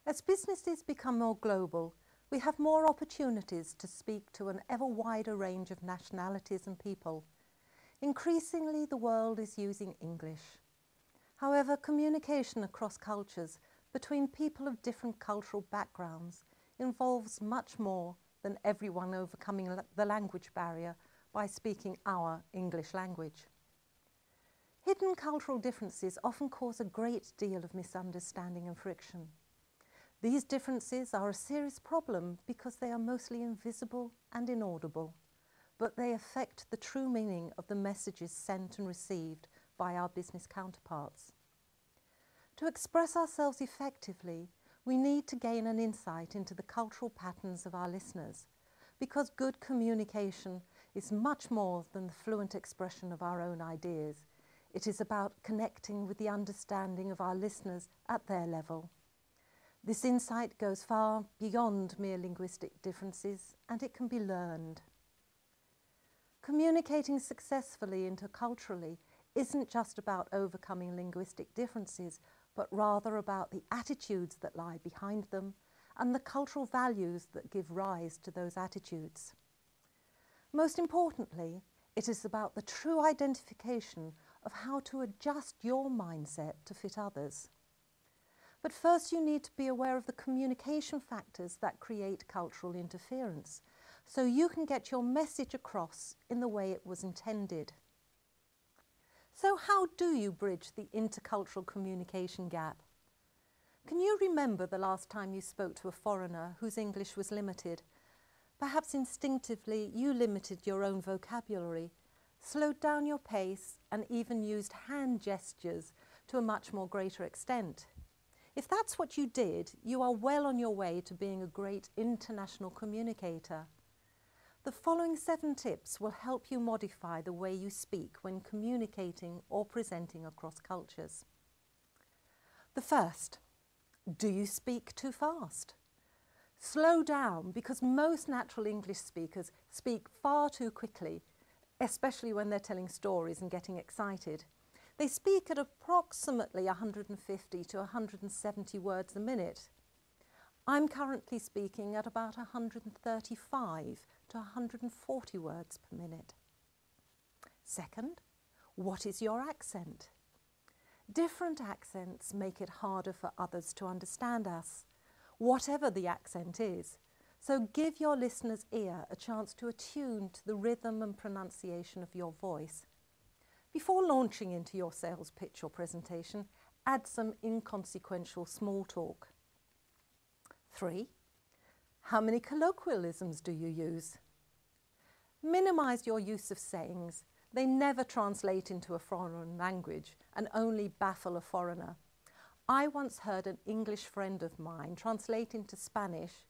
As businesses become more global, we have more opportunities to speak to an ever wider range of nationalities and people. Increasingly, the world is using English. However, communication across cultures between people of different cultural backgrounds involves much more than everyone overcoming the language barrier by speaking our English language. Hidden cultural differences often cause a great deal of misunderstanding and friction. These differences are a serious problem because they are mostly invisible and inaudible, but they affect the true meaning of the messages sent and received by our business counterparts. To express ourselves effectively, we need to gain an insight into the cultural patterns of our listeners, because good communication is much more than the fluent expression of our own ideas. It is about connecting with the understanding of our listeners at their level. This insight goes far beyond mere linguistic differences, and it can be learned. Communicating successfully interculturally isn't just about overcoming linguistic differences, but rather about the attitudes that lie behind them and the cultural values that give rise to those attitudes. Most importantly, it is about the true identification of how to adjust your mindset to fit others. But first you need to be aware of the communication factors that create cultural interference, so you can get your message across in the way it was intended. So how do you bridge the intercultural communication gap? Can you remember the last time you spoke to a foreigner whose English was limited? Perhaps instinctively you limited your own vocabulary, slowed down your pace, and even used hand gestures to a much more greater extent. If that's what you did, you are well on your way to being a great international communicator. The following 7 tips will help you modify the way you speak when communicating or presenting across cultures. The first, do you speak too fast? Slow down, because most natural English speakers speak far too quickly, especially when they're telling stories and getting excited. They speak at approximately 150 to 170 words a minute. I'm currently speaking at about 135 to 140 words per minute. Second, what is your accent? Different accents make it harder for others to understand us, whatever the accent is. So give your listener's ear a chance to attune to the rhythm and pronunciation of your voice. Before launching into your sales pitch or presentation, add some inconsequential small talk. 3. How many colloquialisms do you use? Minimize your use of sayings. They never translate into a foreign language and only baffle a foreigner. I once heard an English friend of mine translate into Spanish,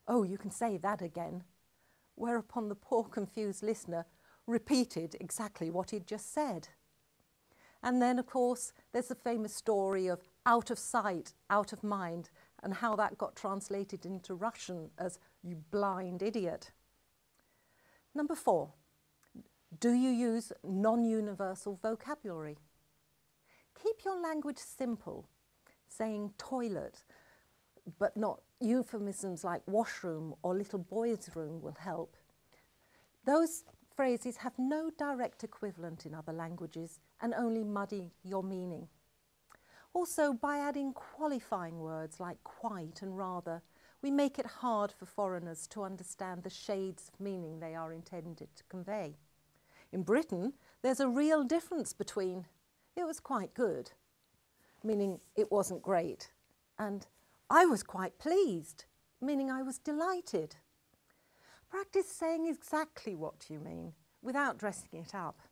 "Oh, you can say that again," whereupon the poor confused listener repeated exactly what he'd just said. And then, of course, there's the famous story of out of sight, out of mind, and how that got translated into Russian as "you blind idiot." Number 4, do you use non-universal vocabulary? Keep your language simple. Saying toilet, but not euphemisms like washroom or little boy's room will help. Those phrases have no direct equivalent in other languages and only muddy your meaning. Also, by adding qualifying words like quite and rather, we make it hard for foreigners to understand the shades of meaning they are intended to convey. In Britain, there's a real difference between "it was quite good," meaning it wasn't great, and "I was quite pleased," meaning I was delighted. Practice saying exactly what you mean without dressing it up.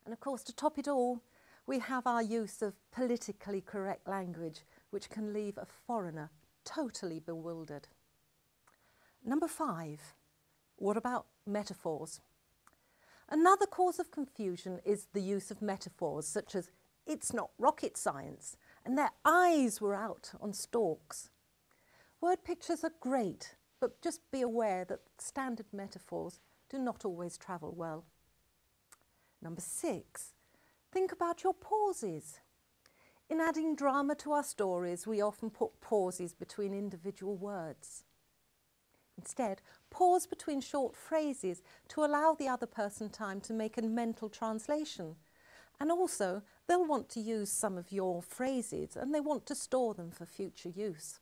And of course, to top it all, we have our use of politically correct language, which can leave a foreigner totally bewildered. Number 5, what about metaphors? Another cause of confusion is the use of metaphors such as "it's not rocket science," and "their eyes were out on stalks." Word pictures are great, but just be aware that standard metaphors do not always travel well. Number 6, think about your pauses. In adding drama to our stories, we often put pauses between individual words. Instead, pause between short phrases to allow the other person time to make a mental translation. And also, they'll want to use some of your phrases and they want to store them for future use.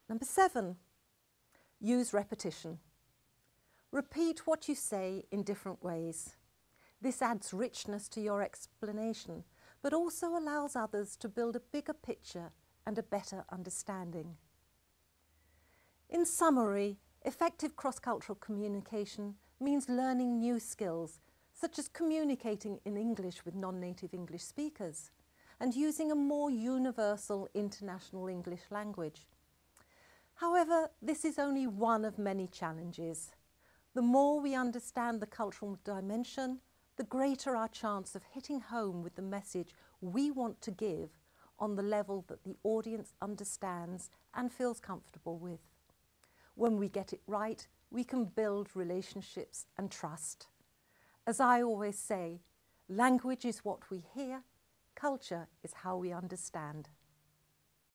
Number 7, use repetition. Repeat what you say in different ways. This adds richness to your explanation, but also allows others to build a bigger picture and a better understanding. In summary, effective cross-cultural communication means learning new skills, such as communicating in English with non-native English speakers and using a more universal international English language. However, this is only one of many challenges. The more we understand the cultural dimension, the greater our chance of hitting home with the message we want to give on the level that the audience understands and feels comfortable with. When we get it right, we can build relationships and trust. As I always say, language is what we hear, culture is how we understand.